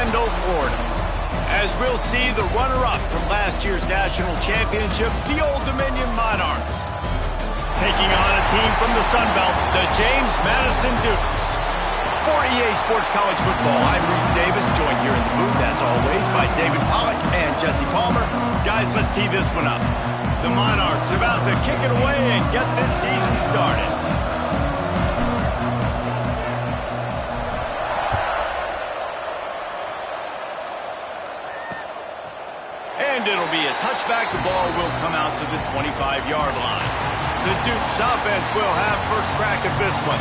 Orlando, Florida, as we'll see the runner-up from last year's national championship, the Old Dominion Monarchs, taking on a team from the Sun Belt, the James Madison Dukes. For EA Sports College Football, I'm Reese Davis, joined here in the booth, as always, by David Pollack and Jesse Palmer. Guys, let's tee this one up. The Monarchs about to kick it away and get this season started. And it'll be a touchback. The ball will come out to the 25-yard line. The Dukes offense will have first crack at this one.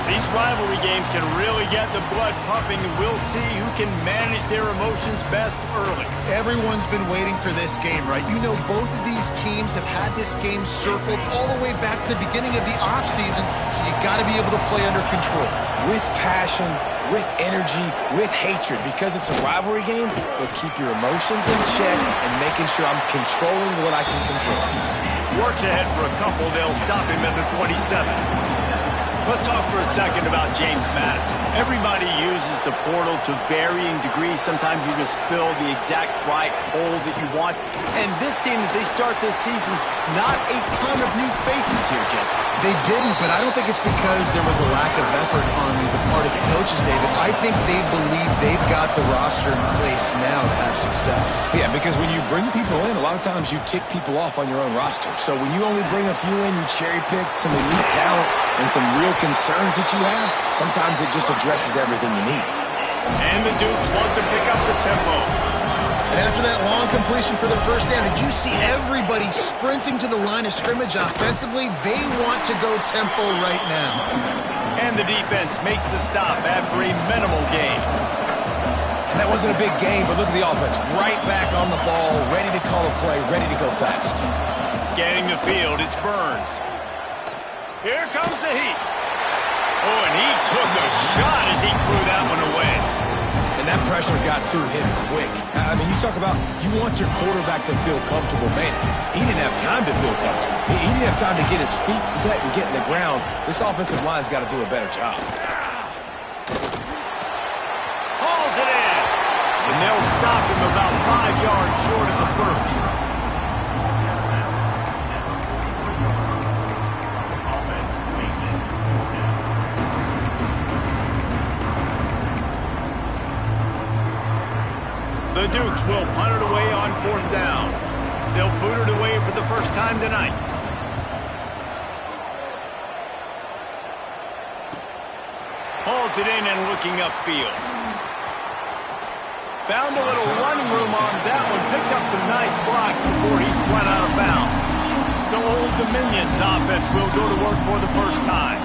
These rivalry games can really get the blood pumping, and we'll see who can manage their emotions best early. Everyone's been waiting for this game, right? You know, both of these teams have had this game circled all the way back to the beginning of the offseason, so you got to be able to play under control. With passion, with energy, with hatred. Because it's a rivalry game, we'll keep your emotions in check and making sure I'm controlling what I can control. Works ahead for a couple. They'll stop him at the 27. Let's talk for a second about James Madison. Everybody uses the portal to varying degrees. Sometimes you just fill the exact right hole that you want. And this team, as they start this season, not a ton of new faces here, Jesse. They didn't, but I don't think it's because there was a lack of effort on the part of the coaches, David. I think they believe they've got the roster in place now to have success. Yeah, because when you bring people in, a lot of times you tick people off on your own roster. So when you only bring a few in, you cherry-pick some elite talent and some real concerns that you have, sometimes it just addresses everything you need. And the Dukes want to pick up the tempo. And after that long completion for the first down, did you see everybody sprinting to the line of scrimmage offensively? They want to go tempo right now. And the defense makes the stop after a minimal gain. And that wasn't a big game, but look at the offense. Right back on the ball, ready to call a play, ready to go fast. Scanning the field, it's Burns. Here comes the heat. Oh, and he took a shot as he threw that one away. And that pressure got to him quick. I mean, you talk about you want your quarterback to feel comfortable. Man, he didn't have time to feel comfortable. He didn't have time to get his feet set and get in the ground. This offensive line's got to do a better job. Hauls it in. And they'll stop him about 5 yards short of the first. The Dukes will punt it away on 4th down. They'll boot it away for the first time tonight. Hauls it in and looking upfield. Found a little running room on that one. Picked up some nice blocks before he's run out of bounds. So Old Dominion's offense will go to work for the first time.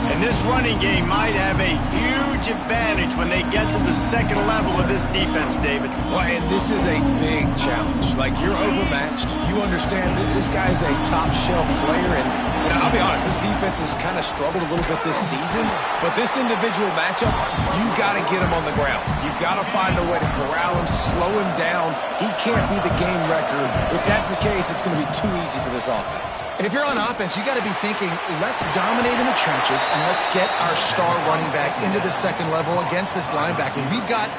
And this running game might have a huge advantage when they get to the second level of this defense, David. Well, and this is a big challenge. Like, you're overmatched. You understand that this guy's a top-shelf player, and I'll be honest, this defense has kind of struggled a little bit this season. But this individual matchup, you got to get him on the ground. You got to find a way to corral him, slow him down. He can't be the game record. If that's the case, it's going to be too easy for this offense. And if you're on offense, you got to be thinking, let's dominate in the trenches and let's get our star running back into the second level against this linebacker. We've got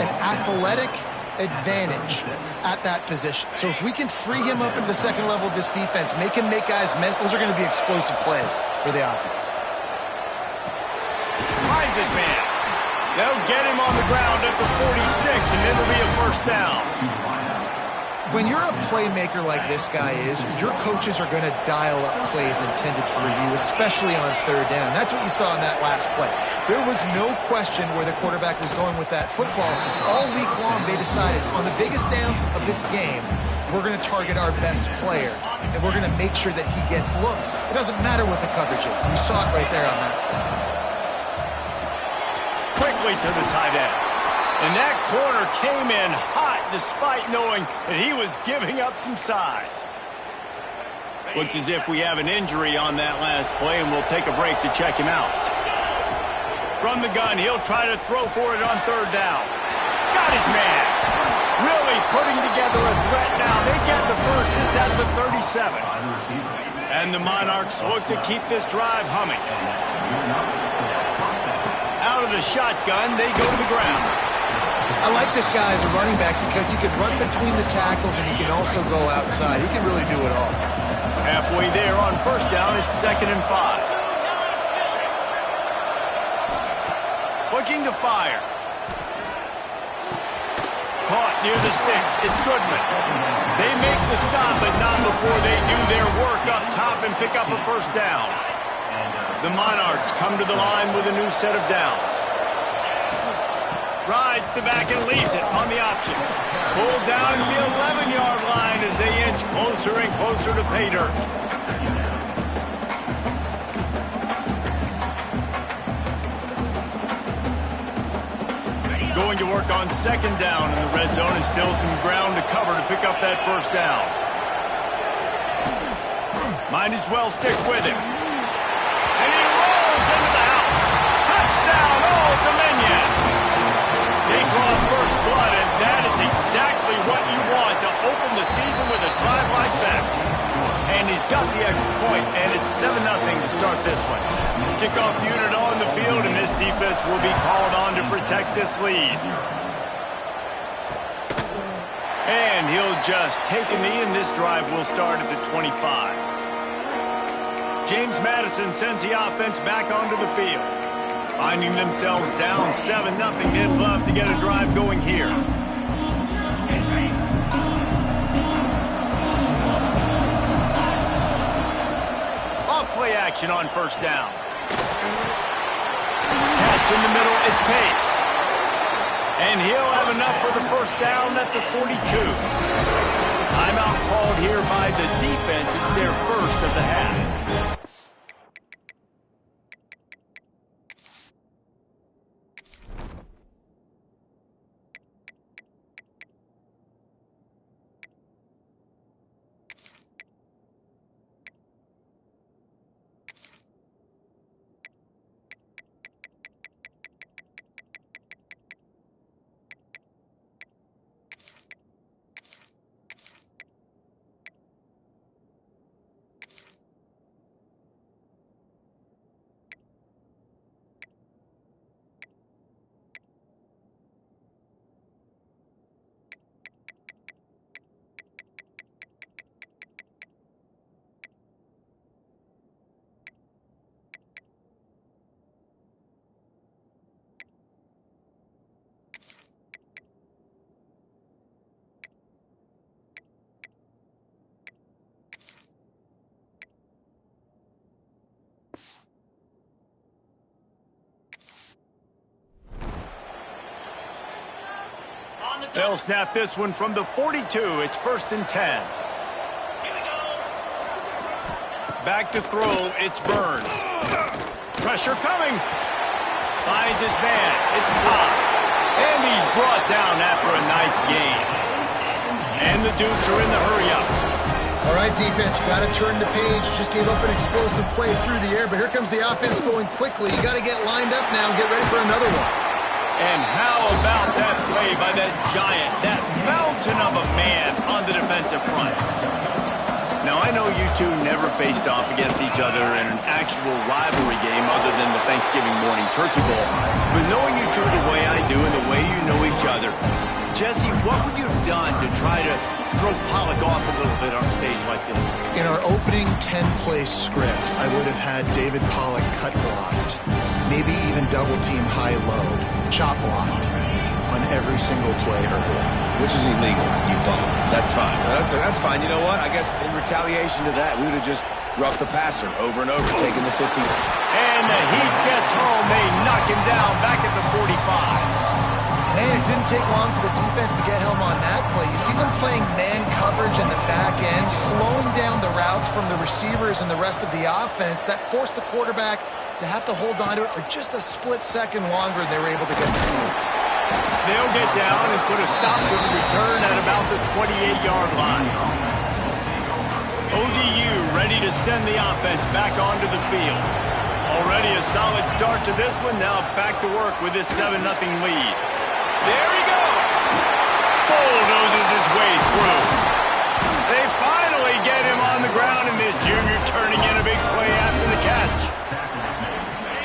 an athletic advantage at that position. So if we can free him up into the second level of this defense, make him make guys miss, those are going to be explosive plays for the offense. Finds his man. They'll get him on the ground at the 46, and it'll be a first down. When you're a playmaker like this guy is, your coaches are going to dial up plays intended for you, especially on 3rd down. That's what you saw in that last play. There was no question where the quarterback was going with that football. All week long, they decided on the biggest downs of this game, we're going to target our best player, and we're going to make sure that he gets looks. It doesn't matter what the coverage is. You saw it right there on that play. Quickly to the tight end. And that corner came in hot despite knowing that he was giving up some size. Looks as if we have an injury on that last play, and we'll take a break to check him out. From the gun, he'll try to throw for it on 3rd down. Got his man. Really putting together a threat now. They get the first. It's at the 37. And the Monarchs look to keep this drive humming. Out of the shotgun, they go to the ground. I like this guy as a running back because he can run between the tackles and he can also go outside. He can really do it all. Halfway there on first down, it's 2nd and 5. Looking to fire. Caught near the sticks. It's Goodman. They make the stop, but not before they do their work up top and pick up a first down. The Monarchs come to the line with a new set of downs. Rides the back and leaves it on the option. Pulled down to the 11-yard line as they inch closer and closer to pay dirt. Going to work on 2nd down in the red zone and still some ground to cover to pick up that first down. Might as well stick with him. And he rolls into the house. Touchdown, Old Dominion. They draw first blood, and that is exactly what you want to open the season with a drive like that. And he's got the extra point, and it's 7-0 to start this one. Kickoff unit on the field, and this defense will be called on to protect this lead. And he'll just take a knee, and this drive will start at the 25. James Madison sends the offense back onto the field. Finding themselves down 7-0, they'd love to get a drive going here. Off-play action on first down. Catch in the middle, it's Pace. And he'll have enough for the first down at the 42. Timeout called here by the defense. It's their first of the half. They'll snap this one from the 42. It's 1st and 10. Back to throw. It's Burns. Pressure coming. Finds his man. It's Cobb. And he's brought down after a nice gain. And the Dukes are in the hurry-up. All right, defense, you got to turn the page. Just gave up an explosive play through the air, but here comes the offense going quickly. You got to get lined up now and get ready for another one. And how about that play by that giant, that mountain of a man on the defensive front? Now, I know you two never faced off against each other in an actual rivalry game other than the Thanksgiving morning turkey bowl. But knowing you two the way I do and the way you know each other, Jesse, what would you have done to try to throw Pollock off a little bit on a stage like this? In our opening 10-play script, I would have had David Pollock cut blocked, maybe even double-team high-low, chop blocked on every single play early. Which is illegal, you bum. That's fine. That's fine. You know what? I guess in retaliation to that, we would have just roughed the passer over and over, taking the 15. And the Heat gets home. They knock him down back at the 45. Man, it didn't take long for the defense to get home on that play. You see them playing man coverage in the back end, slowing down the routes from the receivers and the rest of the offense. That forced the quarterback to have to hold on to it for just a split second longer, and they were able to get the seal. They'll get down and put a stop to the return at about the 28-yard line. ODU ready to send the offense back onto the field. Already a solid start to this one. Now back to work with this 7-0 lead. There he goes. Bulldozes his way through. They finally get him on the ground, and this junior turning in a big play after the catch.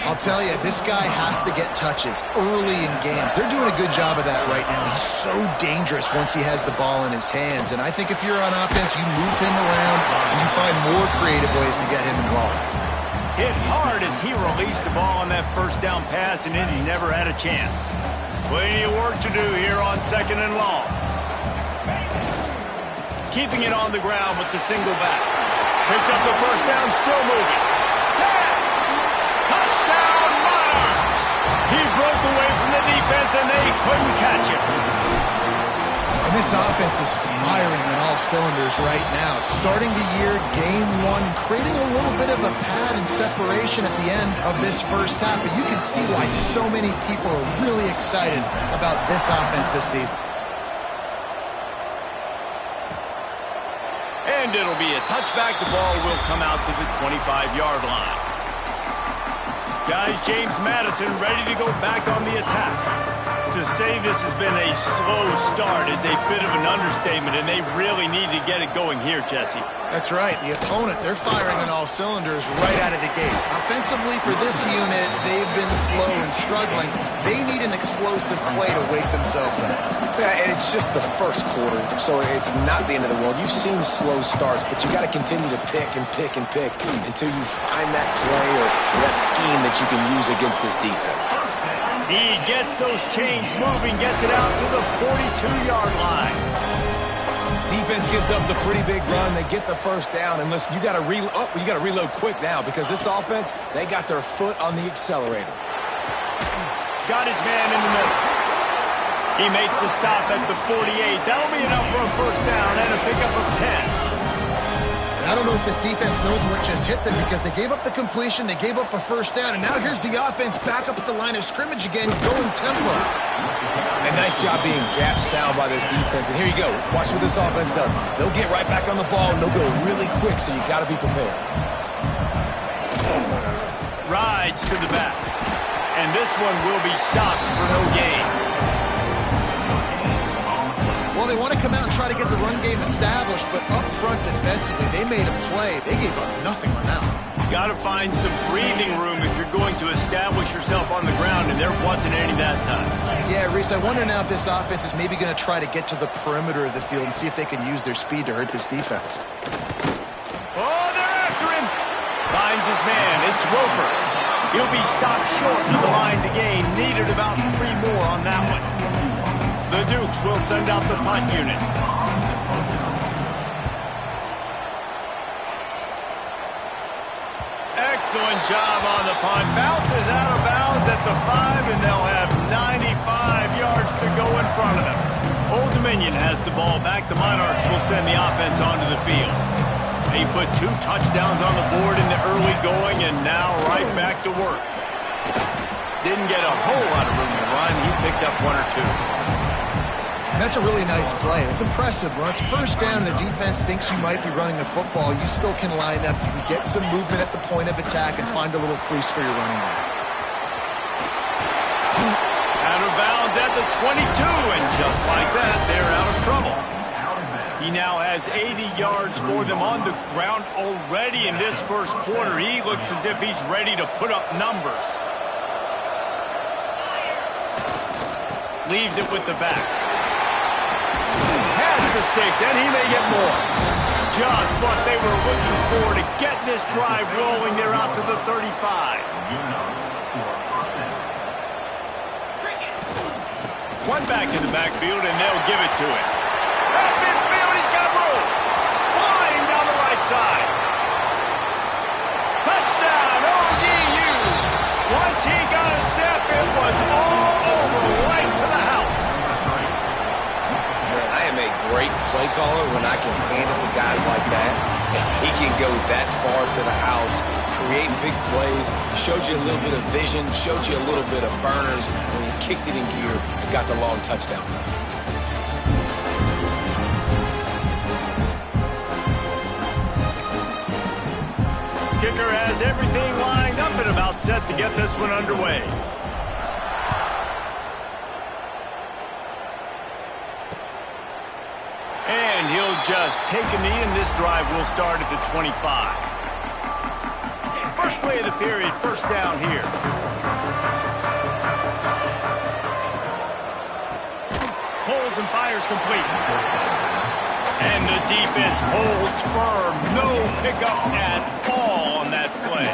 I'll I'll tell you, this guy has to get touches early in games. They're doing a good job of that right now. He's so dangerous once he has the ball in his hands. And I think if you're on offense, you move him around and you find more creative ways to get him involved. Hit hard as he released the ball on that first down pass, and Indy never had a chance. Plenty of work to do here on 2nd and long. Keeping it on the ground with the single back. Picks up the first down, still moving. Touchdown, Monarchs! He broke away from the defense, and they couldn't catch him. And this offense is firing on all cylinders right now. Starting the year, game one, creating a little bit of a pad and separation at the end of this first half. But you can see why so many people are really excited about this offense this season. And it'll be a touchback. The ball will come out to the 25-yard line. Guys, James Madison ready to go back on the attack. To say this has been a slow start is a bit of an understatement, and they really need to get it going here, Jesse. That's right. The opponent, they're firing on all cylinders right out of the gate. Offensively, for this unit, they've been slow and struggling. They need an explosive play to wake themselves up. Yeah, and it's just the first quarter, so it's not the end of the world. You've seen slow starts, but you got to continue to pick and pick and pick until you find that play or that scheme that you can use against this defense. He gets those chains moving, gets it out to the 42-yard line. Defense gives up the pretty big run. They get the first down, and listen, you got to reload quick now because this offense, they got their foot on the accelerator. Got his man in the middle. He makes the stop at the 48. That'll be enough for a first down and a pickup of 10. I don't know if this defense knows what just hit them because they gave up the completion, they gave up a first down, and now here's the offense back up at the line of scrimmage again, going tempo. And nice job being gap sound by this defense. And here you go. Watch what this offense does. They'll get right back on the ball, and they'll go really quick, so you got to be prepared. Rides to the back. And this one will be stopped for no gain. Well, they want to come out and try to get the run game established, but up front defensively, they made a play. They gave up nothing on that one. Got to find some breathing room if you're going to establish yourself on the ground, and there wasn't any that time. Yeah, Reese, I wonder now if this offense is maybe going to try to get to the perimeter of the field and see if they can use their speed to hurt this defense. Oh, they're after him. Finds his man. It's Roper. He'll be stopped short of the line to gain. Needed about 3 more on that one. The Dukes will send out the punt unit. Excellent job on the punt. Bounces out of bounds at the 5, and they'll have 95 yards to go in front of them. Old Dominion has the ball back. The Monarchs will send the offense onto the field. They put 2 touchdowns on the board in the early going, and now right back to work. Didn't get a whole lot of room to run. He picked up 1 or 2. That's a really nice play. It's impressive. When it's first down and the defense thinks you might be running the football, you still can line up. You can get some movement at the point of attack and find a little crease for your running back. Out of bounds at the 22, and just like that, they're out of trouble. He now has 80 yards for them on the ground already in this first quarter. He looks as if he's ready to put up numbers. Leaves it with the back. Has the sticks, and he may get more. Just what they were looking for to get this drive rolling. They're out to the 35. One back in the backfield, and they'll give it to him. At midfield, he's got room. Flying down the right side. Touchdown, ODU. Once he got a step, it was all over, right to the house. Man, I am a great play caller when I can hand it to guys like that. And he can go that far to the house, create big plays, showed you a little bit of vision, showed you a little bit of burners when he kicked it in gear and got the long touchdown. Kicker has everything lined up and about set to get this one underway. And he'll just take a knee, and this drive will start at the 25. First play of the period, first down here. pulls and fires complete. And the defense holds firm. No pickup at all on that play.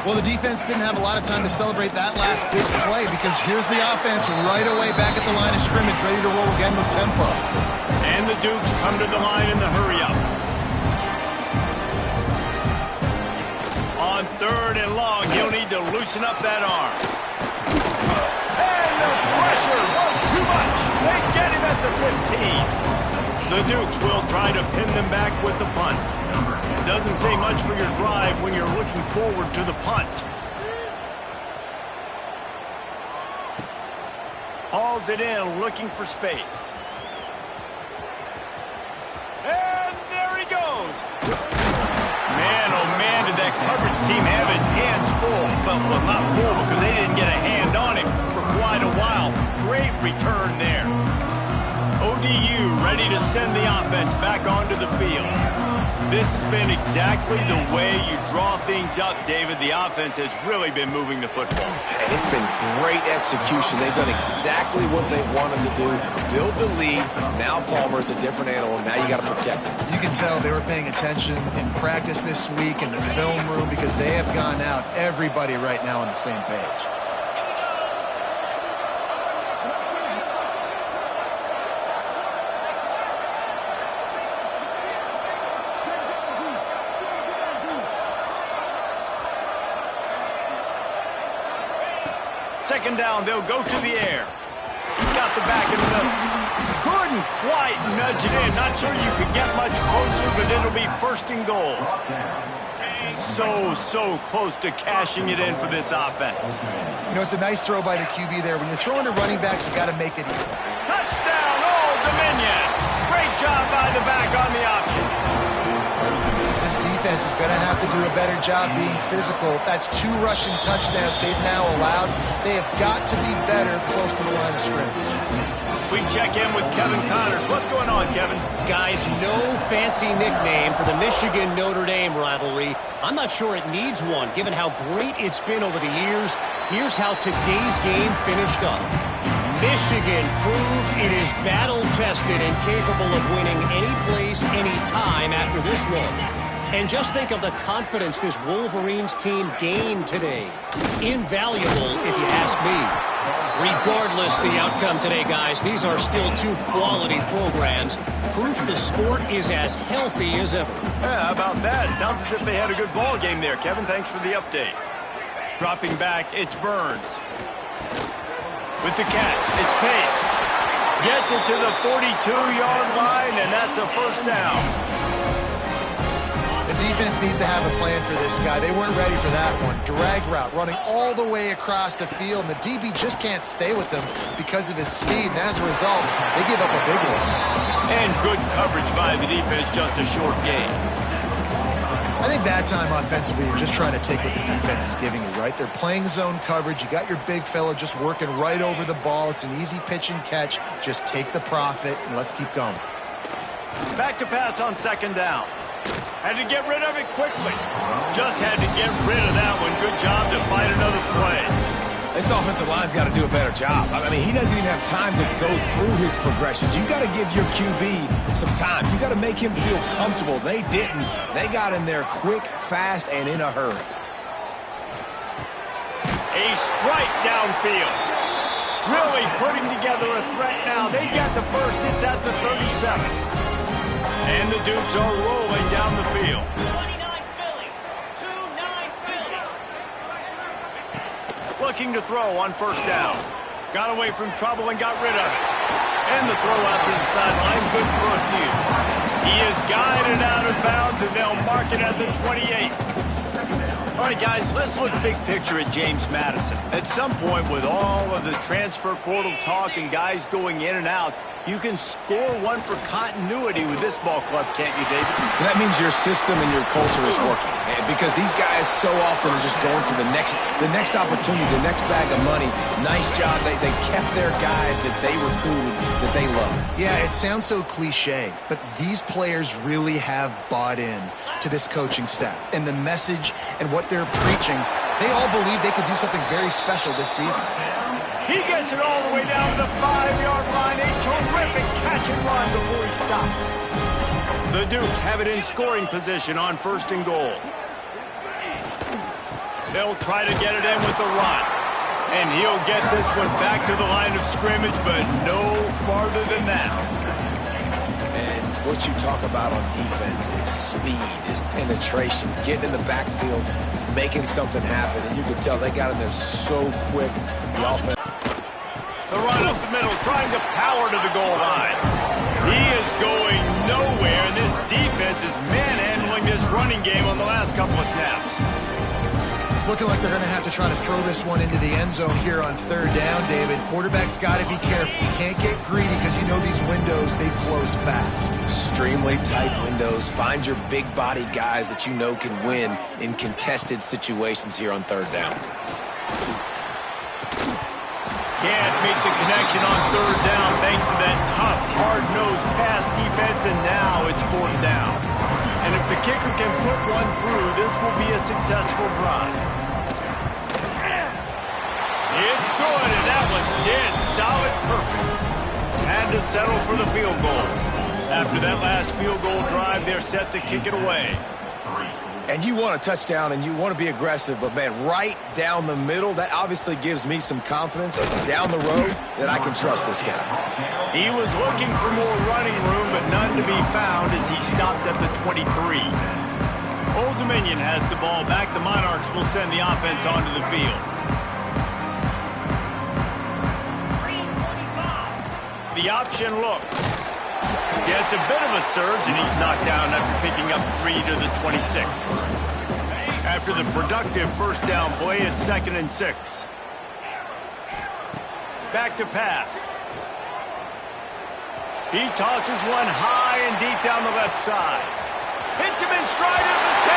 Well, the defense didn't have a lot of time to celebrate that last big play because here's the offense right away back at the line of scrimmage, ready to roll again with tempo. And the Dukes come to the line in the hurry-up. On 3rd and long, he'll need to loosen up that arm. And the pressure was too much. They get him at the 15. The Dukes will try to pin them back with the punt. Doesn't say much for your drive when you're looking forward to the punt. Hauls it in, looking for space. And there he goes. Man, oh man, did that coverage team have its hands full. Well, not full because they didn't get a hand on him for quite a while. Great return there. ODU ready to send the offense back onto the field. This has been exactly the way you draw things up, David. The offense has really been moving the football. It's been great execution. They've done exactly what they wanted to do. Build the lead. Now Palmer's a different animal. Now you got to protect him. You can tell they were paying attention in practice this week in the film room because they have gone out, everybody right now on the same page. Second down, they'll go to the air. He's got the back in the middle. Couldn't quite nudge it in. Not sure you could get much closer, but it'll be 1st and goal. So close to cashing it in for this offense. You know, it's a nice throw by the QB there. When you're throwing to running backs, you got to make it easy. Touchdown, Old Dominion. Great job by the back on the option. This defense is going to have to do a better job being physical. That's 2 rushing touchdowns they've now allowed. They have got to be better close to the line of scrimmage. We check in with Kevin Connors. What's going on, Kevin? Guys, no fancy nickname for the Michigan-Notre Dame rivalry. I'm not sure it needs one, given how great it's been over the years. Here's how today's game finished up. Michigan proved it is battle-tested and capable of winning any place, any time after this one. And just think of the confidence this Wolverines team gained today. Invaluable, if you ask me. Regardless the outcome today, guys, these are still 2 quality programs. Proof the sport is as healthy as ever. Yeah, how about that? Sounds as if they had a good ball game there. Kevin, thanks for the update. Dropping back, it's Burns. With the catch, it's Pace. Gets it to the 42-yard line, and that's a 1st down. The defense needs to have a plan for this guy. They weren't ready for that one. Drag route, running all the way across the field, and the DB just can't stay with them because of his speed, and as a result, they give up a big one. And good coverage by the defense, just a short gain. I think that time offensively, you're just trying to take what the defense is giving you, right? They're playing zone coverage. You got your big fella just working right over the ball. It's an easy pitch and catch. Just take the profit, and let's keep going. Back to pass on 2nd down. Had to get rid of it quickly. Just had to get rid of that one. Good job to fight another play. This offensive line's got to do a better job. I mean, he doesn't even have time to go through his progressions. You got to give your QB some time. You got to make him feel comfortable. They didn't. They got in there quick, fast, and in a hurry. A strike downfield. Really putting together a threat now. They get the first. It's at the 37. And the Dukes are rolling down the field. 29 Philly. 2-9 Philly. Looking to throw on 1st down. Got away from trouble and got rid of it. And the throw out to the sideline. Good for a few. He is guided out of bounds, and they'll mark it at the 28. All right, guys, let's look big picture at James Madison. At some point, with all of the transfer portal talk and guys going in and out, you can score one for continuity with this ball club, can't you, David? That means your system and your culture is working. Because these guys so often are just going for the next opportunity, the next bag of money. Nice job. They kept their guys that they recruited, that they love. Yeah, it sounds so cliche, but these players really have bought in to this coaching staff and the message and what they're preaching. They all believe they could do something very special this season. He gets it all the way down to the 5-yard line. catch and run before he stopped. The Dukes have it in scoring position on 1st and goal. They'll try to get it in with the run. And he'll get this one back to the line of scrimmage, but no farther than that. And what you talk about on defense is speed, is penetration, getting in the backfield, making something happen. And you can tell they got in there so quick. The offense. The run up the middle, trying to power to the goal line. He is going nowhere, and this defense is manhandling this running game on the last couple of snaps. It's looking like they're going to have to try to throw this one into the end zone here on 3rd down, David. Quarterback's got to be careful. You can't get greedy because you know these windows, they close fast. Extremely tight windows. Find your big body guys that you know can win in contested situations here on 3rd down. Can't make the connection on 3rd down thanks to that tough, hard-nosed pass defense, and now it's 4th down. And if the kicker can put one through, this will be a successful drive. It's good, and that was dead solid perfect. Had to settle for the field goal. After that last field goal drive, they're set to kick it away. And you want a touchdown, and you want to be aggressive, but, man, right down the middle, that obviously gives me some confidence down the road that I can trust this guy. He was looking for more running room, but none to be found as he stopped at the 23. Old Dominion has the ball back. The Monarchs will send the offense onto the field. The option look. Gets a bit of a surge, and he's knocked down after picking up 3 to the 26. After the productive 1st down play, it's 2nd and 6. Back to pass. He tosses one high and deep down the left side. Hits him in stride at the 10.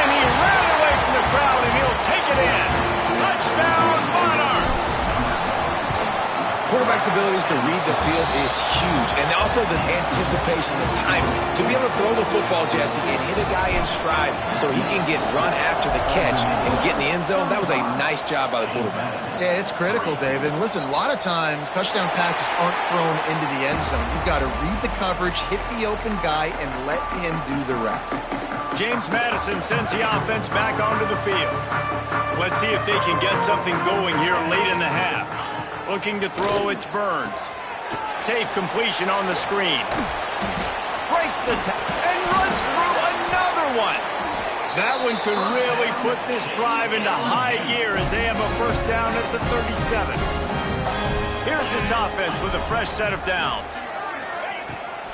And he ran away from the crowd, and he'll take it in. Touchdown, Monarchs! Quarterback's abilities to read the field is huge, and also the anticipation, the timing. To be able to throw the football, Jesse, and hit a guy in stride so he can get run after the catch and get in the end zone, that was a nice job by the quarterback. Yeah, it's critical, David. And listen, a lot of times touchdown passes aren't thrown into the end zone. You've got to read the coverage, hit the open guy, and let him do the rest. James Madison sends the offense back onto the field. Let's see if they can get something going here late in the half. Looking to throw, it's Burns. Safe completion on the screen. Breaks the and runs through another one. That one could really put this drive into high gear as they have a 1st down at the 37. Here's this offense with a fresh set of downs.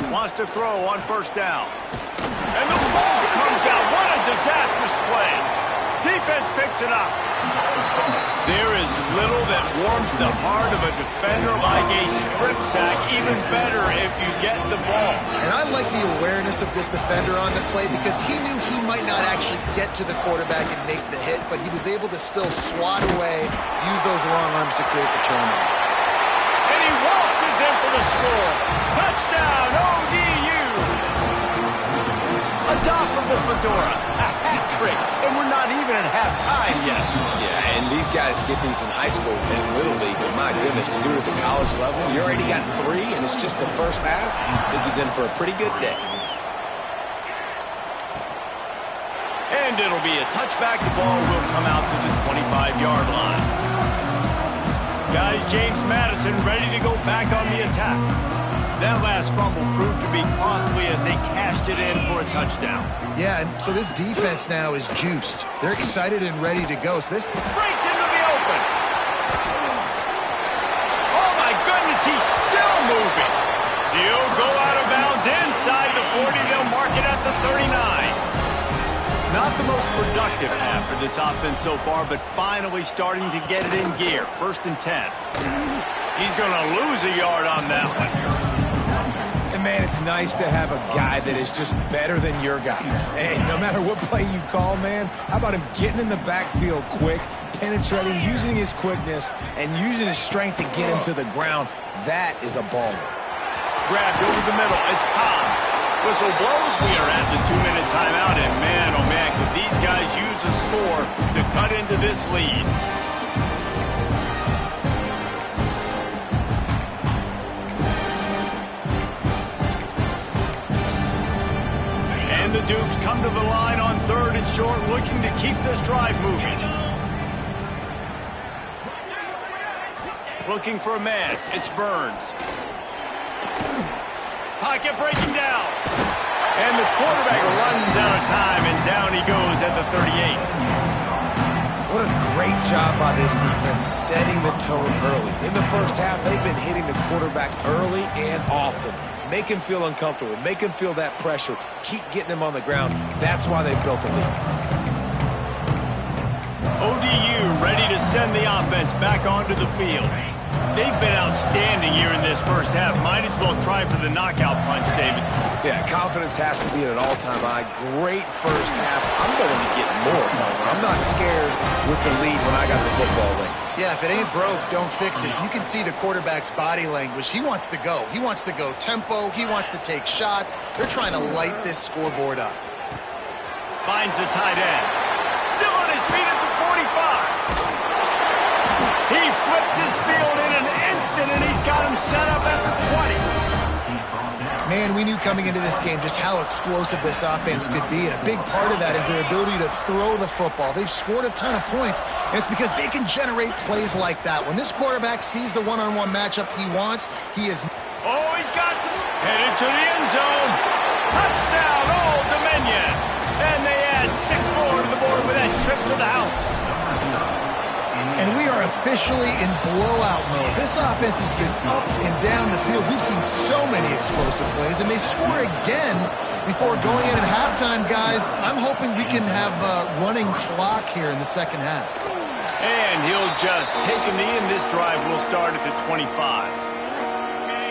Wants to throw on 1st down. And the ball comes out. What a disastrous play. Defense picks it up. There is little that warms the heart of a defender like a strip sack. Even better if you get the ball. And I like the awareness of this defender on the play because he knew he might not actually get to the quarterback and make the hit, but he was able to still swat away, use those long arms to create the turnover. And he waltzes in for the score. Touchdown, ODU. A dot from the Fedora. A hat trick. And we're not even at halftime yet. Yeah, and these guys get these in high school and Little League, but my goodness, to do it at the college level, you already got 3, and it's just the first half. I think he's in for a pretty good day. And it'll be a touchback. The ball will come out to the 25-yard line. Guys, James Madison ready to go back on the attack. That last fumble proved to be costly as they cashed it in for a touchdown. Yeah, and so this defense now is juiced. They're excited and ready to go. So this breaks into the open. Oh, my goodness, he's still moving. He'll go out of bounds inside the 40. They'll mark it at the 39. Not the most productive half for this offense so far, but finally starting to get it in gear. 1st and 10. He's going to lose a yard on that one. And, man, it's nice to have a guy that is just better than your guys. Hey, no matter what play you call, man, how about him getting in the backfield quick, penetrating, using his quickness, and using his strength to get him to the ground? That is a baller. Grabbed over the middle. It's Cobb. Whistle blows. We are at the 2-minute timeout, and man, oh man, could these guys use a score to cut into this lead. Dukes come to the line on 3rd and short, looking to keep this drive moving. Looking for a man. It's Burns. Pocket breaking down. And the quarterback runs out of time, and down he goes at the 38. What a great job by this defense setting the tone early. In the first half, they've been hitting the quarterback early and often. Make him feel uncomfortable. Make him feel that pressure. Keep getting him on the ground. That's why they built a lead. ODU ready to send the offense back onto the field. They've been outstanding here in this first half. Might as well try for the knockout punch, David. Yeah, confidence has to be at an all-time high. Great first half. I'm going to get more, Palmer. I'm not scared with the lead when I got the football late. Yeah, if it ain't broke, don't fix it. You can see the quarterback's body language. He wants to go. He wants to go tempo. He wants to take shots. They're trying to light this scoreboard up. Finds the tight end. Still on his feet at the 45. He flips his field in an instant, and he's got him set up at the 20. Man, we knew coming into this game just how explosive this offense could be, and a big part of that is their ability to throw the football. They've scored a ton of points, and it's because they can generate plays like that. When this quarterback sees the one-on-one matchup he wants, he is... Oh, he's got some... Headed to the end zone. Touchdown, Old Dominion. And they add 6 more to the board with that trip to the house. And we are officially in blowout mode. This offense has been up and down the field. We've seen so many explosive plays, and they score again before going in at halftime, guys. I'm hoping we can have a running clock here in the second half. And he'll just take a knee, and this drive will start at the 25.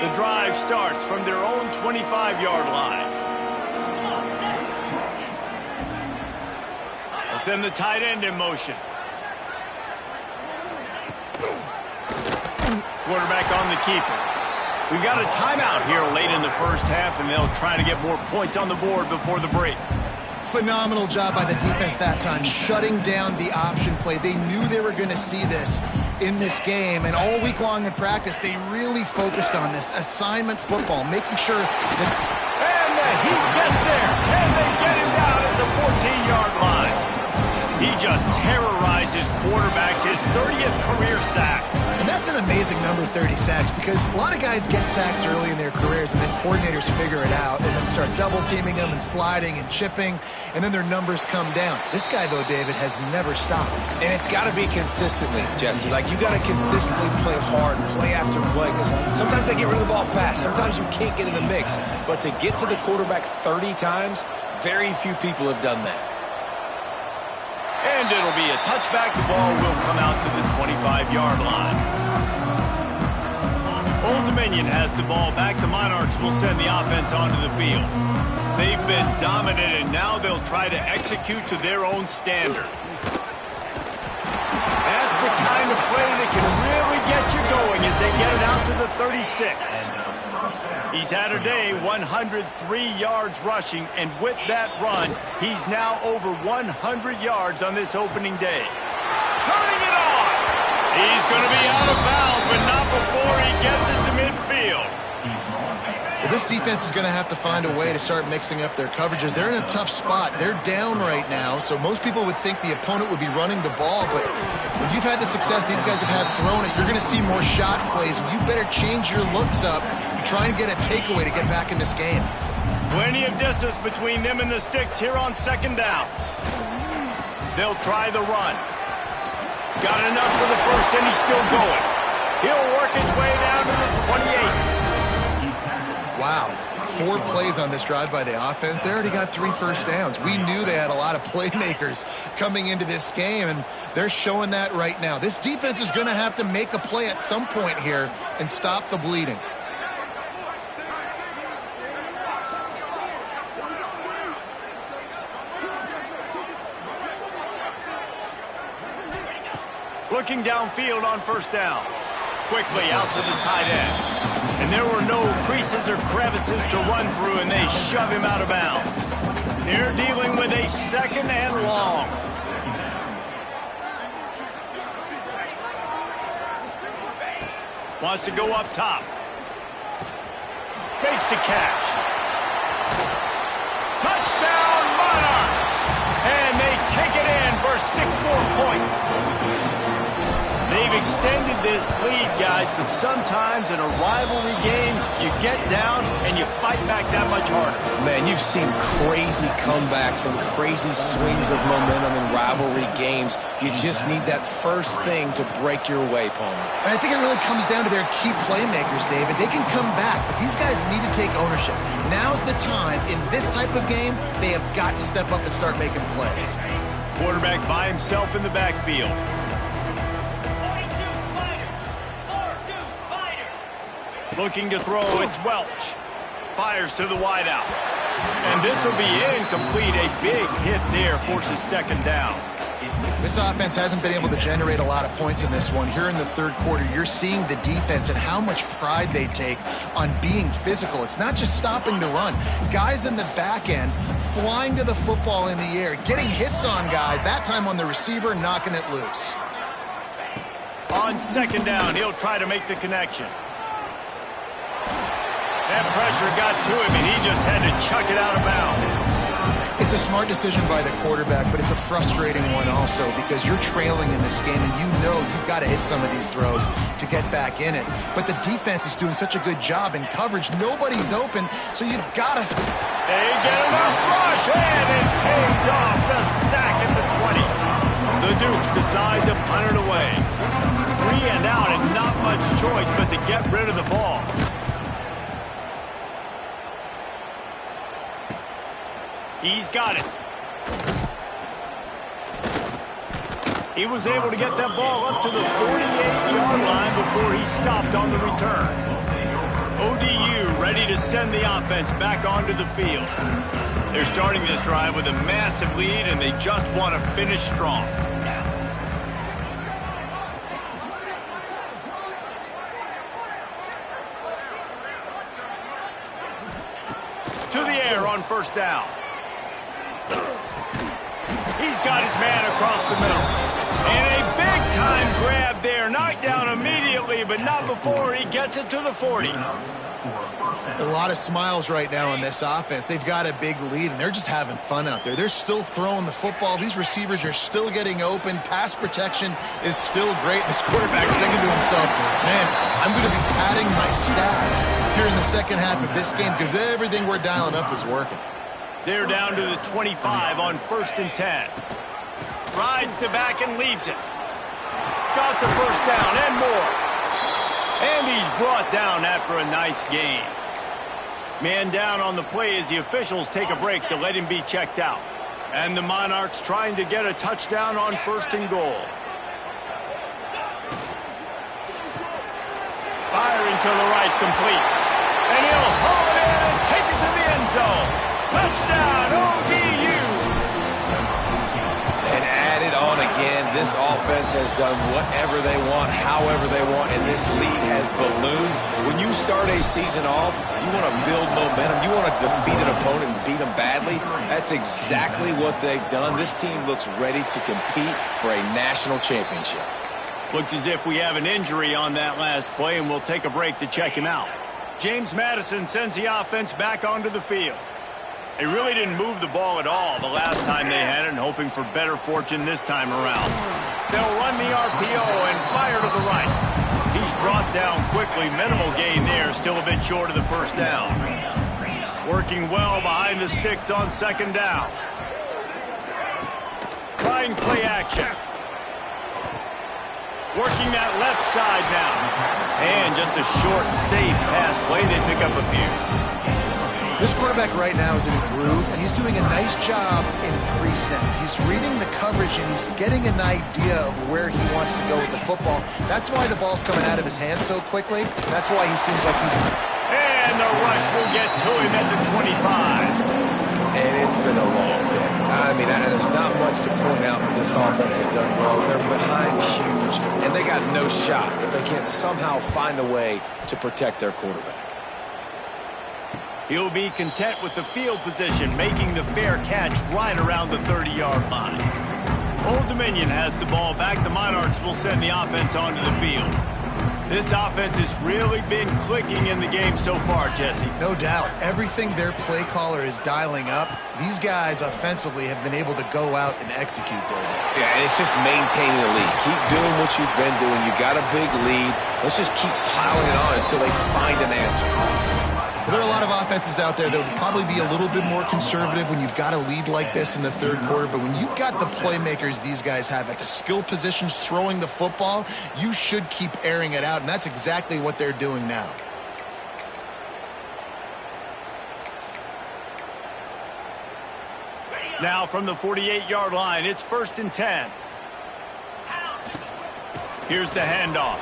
The drive starts from their own 25-yard line. They'll send the tight end in motion. Quarterback on the keeper. We've got a timeout here late in the first half, and they'll try to get more points on the board before the break. Phenomenal job by the defense that time, shutting down the option play. They knew they were going to see this in this game, and all week long in practice, they really focused on this assignment football, making sure that... And the Heat gets there, and they get him down at the 14-yard line. He just terrorizes quarterbacks, his 30th career sack. And that's an amazing number, 30 sacks, because a lot of guys get sacks early in their careers, and then coordinators figure it out and then start double-teaming them and sliding and chipping, and then their numbers come down. This guy, though, David, has never stopped. And it's got to be consistently, Jesse. Like, you got to consistently play hard, play after play, because sometimes they get rid of the ball fast. Sometimes you can't get in the mix. But to get to the quarterback 30 times, very few people have done that. And it'll be a touchback. The ball will come out to the 25-yard line. Old Dominion has the ball back. The Monarchs will send the offense onto the field. They've been dominant, and now they'll try to execute to their own standard. That's the kind of play that can really get you going as they get it out to the 36. He's had a day, 103 yards rushing, and with that run, he's now over 100 yards on this opening day. Turning it on! He's going to be out of bounds, but not before he gets it to midfield. Well, this defense is going to have to find a way to start mixing up their coverages. They're in a tough spot. They're down right now, so most people would think the opponent would be running the ball, but when you've had the success these guys have had throwing it, you're going to see more shot plays, and you better change your looks up. Try and get a takeaway to get back in this game. Plenty of distance between them and the sticks here on second down. They'll try the run. Got enough for the first, and he's still going. He'll work his way down to the 28. Wow. 4 plays on this drive by the offense. They already got 3 first downs. We knew they had a lot of playmakers coming into this game, and they're showing that right now. This defense is going to have to make a play at some point here and stop the bleeding. Looking downfield on first down. Quickly out to the tight end. And there were no creases or crevices to run through, and they shove him out of bounds. They're dealing with a second and long. Wants to go up top. Makes the catch. Touchdown, more points. They've extended this lead, guys, but sometimes in a rivalry game, you get down and you fight back that much harder. Man, you've seen crazy comebacks and crazy swings of momentum in rivalry games. You just need that first thing to break your way, Palmer. And I think it really comes down to their key playmakers, David. They can come back, but these guys need to take ownership. Now's the time. In this type of game, they have got to step up and start making plays. Quarterback by himself in the backfield. Looking to throw, it's Welch. Fires to the wideout. And this will be incomplete. A big hit there forces second down. This offense hasn't been able to generate a lot of points in this one. Here in the third quarter, you're seeing the defense and how much pride they take on being physical. It's not just stopping the run. Guys in the back end flying to the football in the air, getting hits on guys, that time on the receiver, knocking it loose. On second down, he'll try to make the connection. That pressure got to him, and he just had to chuck it out of bounds. It's a smart decision by the quarterback, but it's a frustrating one also because you're trailing in this game, and you know you've got to hit some of these throws to get back in it. But the defense is doing such a good job in coverage. Nobody's open, so you've got to... They get enough rush, and it pays off. The sack at the 20. The Dukes decide to punt it away. 3 and out, and not much choice but to get rid of the ball. He's got it. He was able to get that ball up to the 48-yard line before he stopped on the return. ODU ready to send the offense back onto the field. They're starting this drive with a massive lead, and they just want to finish strong. To the air on first down. He's got his man across the middle. And a big-time grab there. Knocked down immediately, but not before he gets it to the 40. A lot of smiles right now on this offense. They've got a big lead, and they're just having fun out there. They're still throwing the football. These receivers are still getting open. Pass protection is still great. This quarterback's thinking to himself, man, I'm going to be padding my stats here in the second half of this game because everything we're dialing up is working. They're down to the 25 on 1st and 10. Rides the back and leaves it. Got the first down and more. And he's brought down after a nice gain. Man down on the play as the officials take a break to let him be checked out. And the Monarchs trying to get a touchdown on 1st and goal. Firing to the right, complete. And he'll haul it in and take it to the end zone. Touchdown, ODU! And add it on again. This offense has done whatever they want, however they want, and this lead has ballooned. When you start a season off, you want to build momentum. You want to defeat an opponent and beat them badly. That's exactly what they've done. This team looks ready to compete for a national championship. Looks as if we have an injury on that last play, and we'll take a break to check him out. James Madison sends the offense back onto the field. They really didn't move the ball at all the last time they had it, and hoping for better fortune this time around. They'll run the RPO and fire to the right. He's brought down quickly. Minimal gain there, still a bit short of the first down. Working well behind the sticks on second down. Trying play action. Working that left side now. And just a short, safe pass play. They pick up a few. This quarterback right now is in a groove, and he's doing a nice job in pre-snap. He's reading the coverage, and he's getting an idea of where he wants to go with the football. That's why the ball's coming out of his hands so quickly. That's why he seems like he's... And the rush will get to him at the 25. And it's been a long day. I mean, there's not much to point out that this offense has done well. They're behind huge, and they got no shot if they can't somehow find a way to protect their quarterback. He'll be content with the field position, making the fair catch right around the 30-yard line. Old Dominion has the ball back. The Monarchs will send the offense onto the field. This offense has really been clicking in the game so far, Jesse. No doubt. Everything their play caller is dialing up, these guys offensively have been able to go out and execute, David. Yeah, and it's just maintaining the lead. Keep doing what you've been doing. You got a big lead. Let's just keep piling it on until they find an answer. Well, there are a lot of offenses out there that would probably be a little bit more conservative when you've got a lead like this in the third quarter. But when you've got the playmakers these guys have at the skill positions throwing the football, you should keep airing it out. And that's exactly what they're doing now. Now from the 48-yard line, it's 1st and 10. Here's the handoff.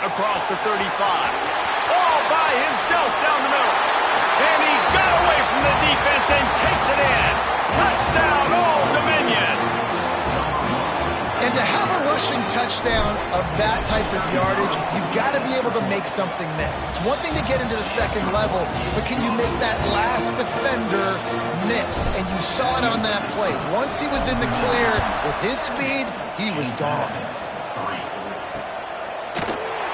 Across the 35. All by himself down the middle. And he got away from the defense and takes it in. Touchdown, Old Dominion. And to have a rushing touchdown of that type of yardage, you've got to be able to make something miss. It's one thing to get into the second level, but can you make that last defender miss? And you saw it on that play. Once he was in the clear with his speed, he was gone.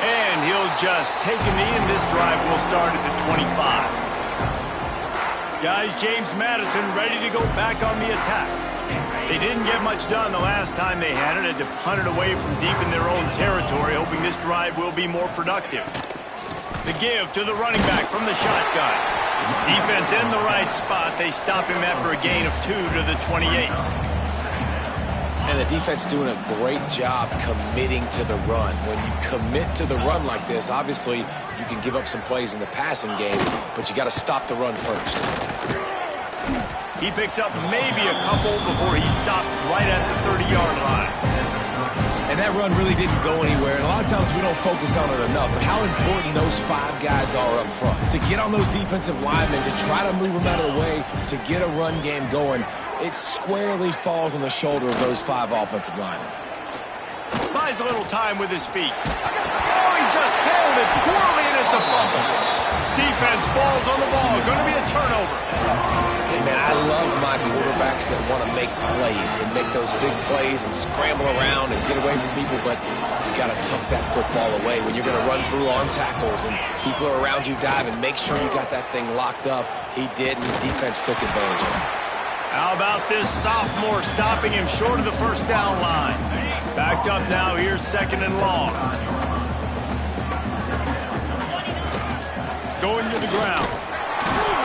And he'll just take a knee, and this drive will start at the 25. Guys, James Madison ready to go back on the attack. They didn't get much done the last time they had it. Had to punt it away from deep in their own territory, hoping this drive will be more productive. The give to the running back from the shotgun. Defense in the right spot. They stop him after a gain of 2 to the 28. And the defense doing a great job committing to the run. When you commit to the run like this, obviously you can give up some plays in the passing game, but you got to stop the run first. He picks up maybe a couple before he stopped right at the 30-yard line. And that run really didn't go anywhere. And a lot of times we don't focus on it enough, but how important those 5 guys are up front. To get on those defensive linemen, to try to move them out of the way, to get a run game going, it squarely falls on the shoulder of those 5 offensive linemen. Buys a little time with his feet. Oh, he just handled it poorly, and it's a fumble. Defense falls on the ball. Going to be a turnover. Hey, man, I love my quarterbacks that want to make plays and make those big plays and scramble around and get away from people, but you got to tuck that football away when you're going to run through arm tackles and people are around you diving. Make sure you got that thing locked up. He did, and the defense took advantage of it. How about this sophomore stopping him short of the first down line? Backed up now, here's 2nd and long. Going to the ground.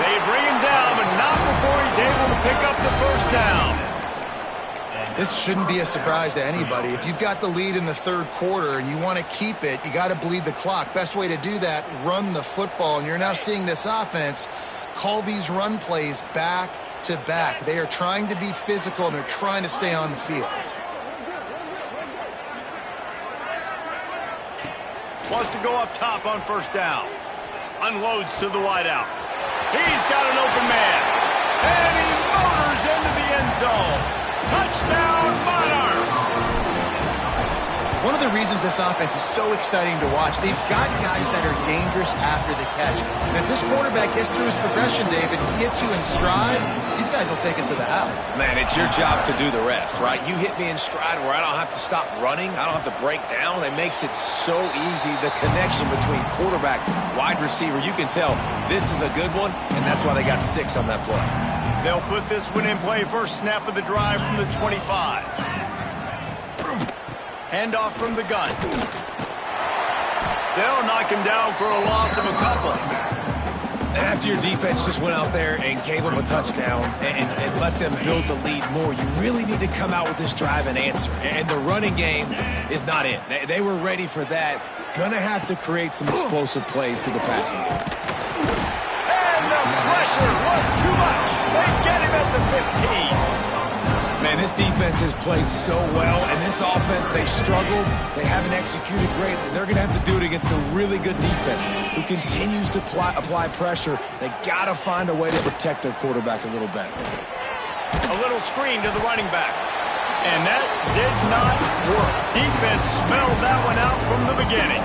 They bring him down, but not before he's able to pick up the first down. This shouldn't be a surprise to anybody. If you've got the lead in the third quarter and you want to keep it, you got to bleed the clock. Best way to do that, run the football. And you're now seeing this offense call these run plays back to back. They are trying to be physical, and they're trying to stay on the field. Wants to go up top on first down. Unloads to the wideout. He's got an open man. And he motors into the end zone. Touchdown, Monarchs! One of the reasons this offense is so exciting to watch, they've got guys that are dangerous after the catch. And if this quarterback gets through his progression, David, gets you in stride, these guys will take it to the house. Man, it's your job to do the rest, right? You hit me in stride where I don't have to stop running. I don't have to break down. It makes it so easy. The connection between quarterback, wide receiver, you can tell this is a good one, and that's why they got 6 on that play. They'll put this one in play. First snap of the drive from the 25. Handoff from the gun. They'll knock him down for a loss of a couple. And after your defense just went out there and gave them a touchdown and let them build the lead more, you really need to come out with this drive and answer. And the running game is not it. They were ready for that. Gonna have to create some explosive plays to the passing game. And the pressure was too much. They get him at the 15. Man, this defense has played so well, and this offense, they've struggled. They haven't executed great. They're going to have to do it against a really good defense who continues to apply pressure. They got to find a way to protect their quarterback a little better. A little screen to the running back. And that did not work. Defense smelled that one out from the beginning.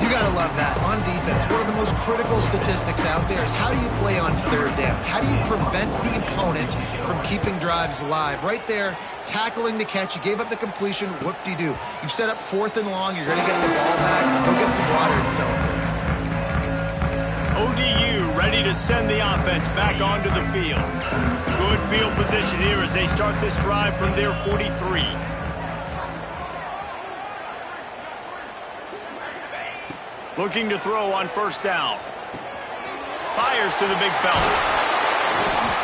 You got to love that. On defense, one of the most critical statistics out there is how do you play on third down? How do you prevent the opponent from keeping drives alive? Right there, tackling the catch. You gave up the completion. Whoop-de-doo. You've set up 4th and long. You're going to get the ball back. Go get some water and celebrate. ODU ready to send the offense back onto the field. Good field position here as they start this drive from their 43. Looking to throw on first down. Fires to the big fella.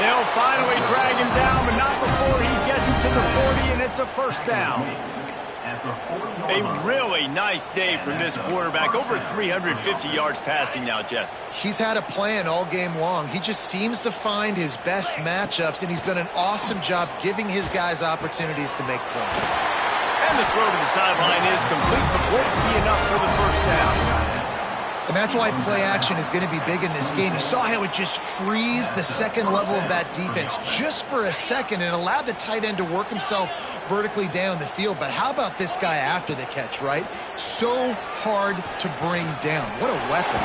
They'll finally drag him down, but not before he gets it to the 40, and it's a first down. A really nice day from this quarterback. Over 350 yards passing now, Jess. He's had a plan all game long. He just seems to find his best matchups, and he's done an awesome job giving his guys opportunities to make plays. And the throw to the sideline is complete, but won't be enough for the first down. And that's why play action is going to be big in this game. You saw how it just frees the second level of that defense just for a second and allowed the tight end to work himself vertically down the field. But how about this guy after the catch, right? So hard to bring down. What a weapon.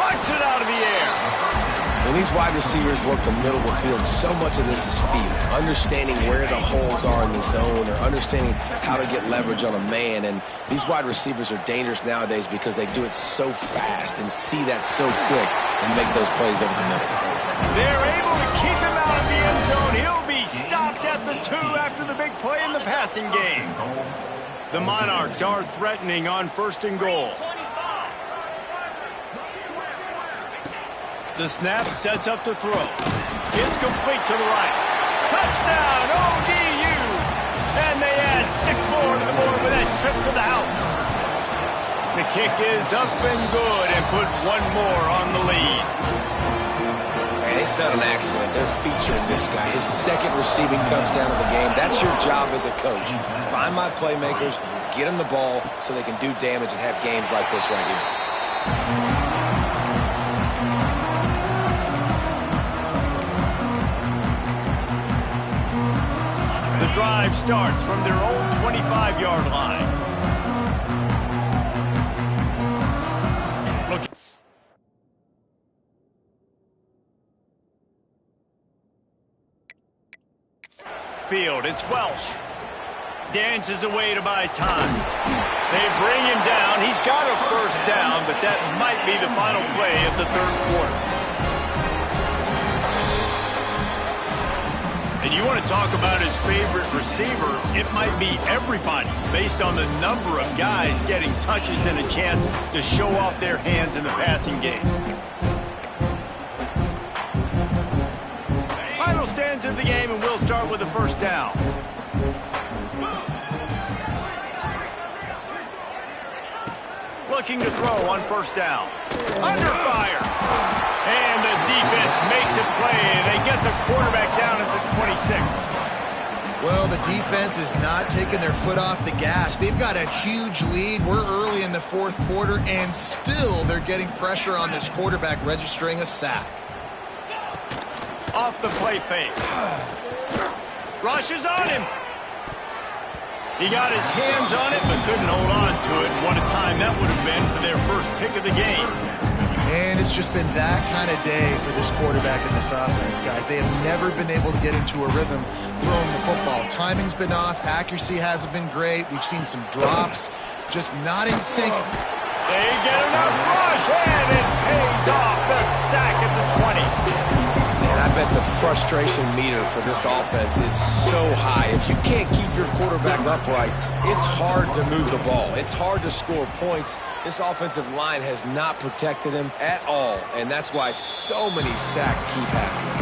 Punts it out of the air. When these wide receivers work the middle of the field, so much of this is feel. Understanding where the holes are in the zone or understanding how to get leverage on a man. And these wide receivers are dangerous nowadays because they do it so fast and see that so quick and make those plays over the middle. They're able to keep him out of the end zone. He'll be stopped at the 2 after the big play in the passing game. The Monarchs are threatening on 1st and goal. The snap sets up the throw. It's complete to the right. Touchdown, ODU! And they add 6 more to the board with that trip to the house. The kick is up and good and puts 1 more on the lead. Man, it's not an accident. They're featuring this guy. His 2nd receiving touchdown of the game. That's your job as a coach. Find my playmakers, get them the ball so they can do damage and have games like this right here. Drive starts from their own 25-yard line. Look. Field, it's Welsh. Dances away to buy time. They bring him down. He's got a first down, but that might be the final play of the 3rd quarter. And you want to talk about his favorite receiver, it might be everybody based on the number of guys getting touches and a chance to show off their hands in the passing game. Final stands of the game, and we'll start with the first down. Looking to throw on first down. Under fire. And the defense makes a play. They get the quarterback down at the 26. Well, the defense is not taking their foot off the gas. They've got a huge lead. We're early in the 4th quarter, and still they're getting pressure on this quarterback, registering a sack. Off the play fake. Rushes on him. He got his hands on it, but couldn't hold on to it. What a time that would have been for their first pick of the game. And it's just been that kind of day for this quarterback and this offense, guys. They have never been able to get into a rhythm throwing the football. Timing's been off. Accuracy hasn't been great. We've seen some drops, just not in sync. They get enough rush, and it pays off. The sack at the 20. And I bet the frustration meter for this offense is so high. If you can't keep your quarterback upright, it's hard to move the ball. It's hard to score points. This offensive line has not protected him at all, and that's why so many sacks keep happening.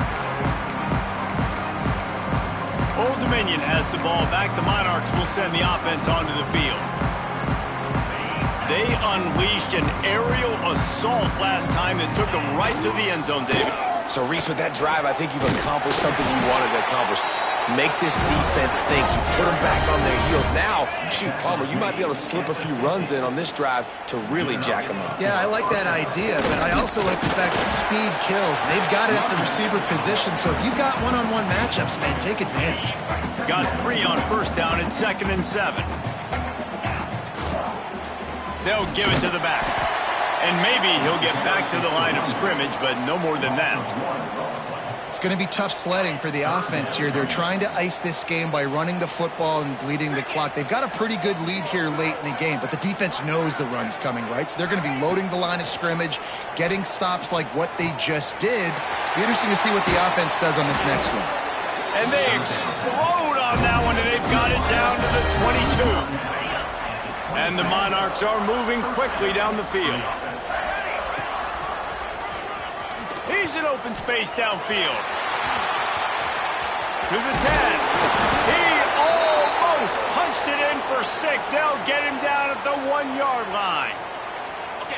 Old Dominion has the ball back. The Monarchs will send the offense onto the field. They unleashed an aerial assault last time that took them right to the end zone, David. So, Reese, with that drive, I think you've accomplished something you wanted to accomplish. Make this defense think. You put them back on their heels. Now, shoot, Palmer, you might be able to slip a few runs in on this drive to really jack them up. Yeah, I like that idea, but I also like the fact that speed kills. They've got it at the receiver position, so if you got one-on-one matchups, man, take advantage. Got 3 on first down and 2nd and 7. They'll give it to the back. And maybe he'll get back to the line of scrimmage, but no more than that. It's going to be tough sledding for the offense here. They're trying to ice this game by running the football and bleeding the clock. They've got a pretty good lead here late in the game, but the defense knows the run's coming, right? So they're going to be loading the line of scrimmage, getting stops like what they just did. Be interesting to see what the offense does on this next one. And they explode on that one, and they've got it down to the 22. And the Monarchs are moving quickly down the field. He's in open space downfield. To the 10. He almost punched it in for 6. They'll get him down at the 1-yard line.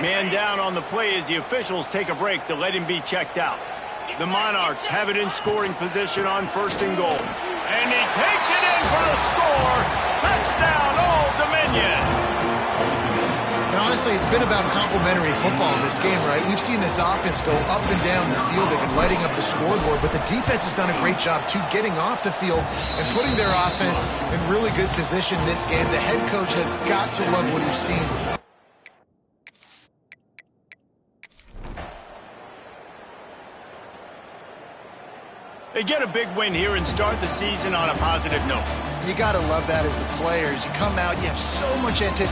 Man down on the play as the officials take a break to let him be checked out. The Monarchs have it in scoring position on 1st and goal. And he takes it in for the score. Touchdown, Old Dominion. And honestly, it's been about complementary football in this game, right? We've seen this offense go up and down the field. They've been lighting up the scoreboard, but the defense has done a great job, too, getting off the field and putting their offense in really good position in this game. The head coach has got to love what he's seen. They get a big win here and start the season on a positive note. You got to love that as the players. You come out, you have so much anticipation.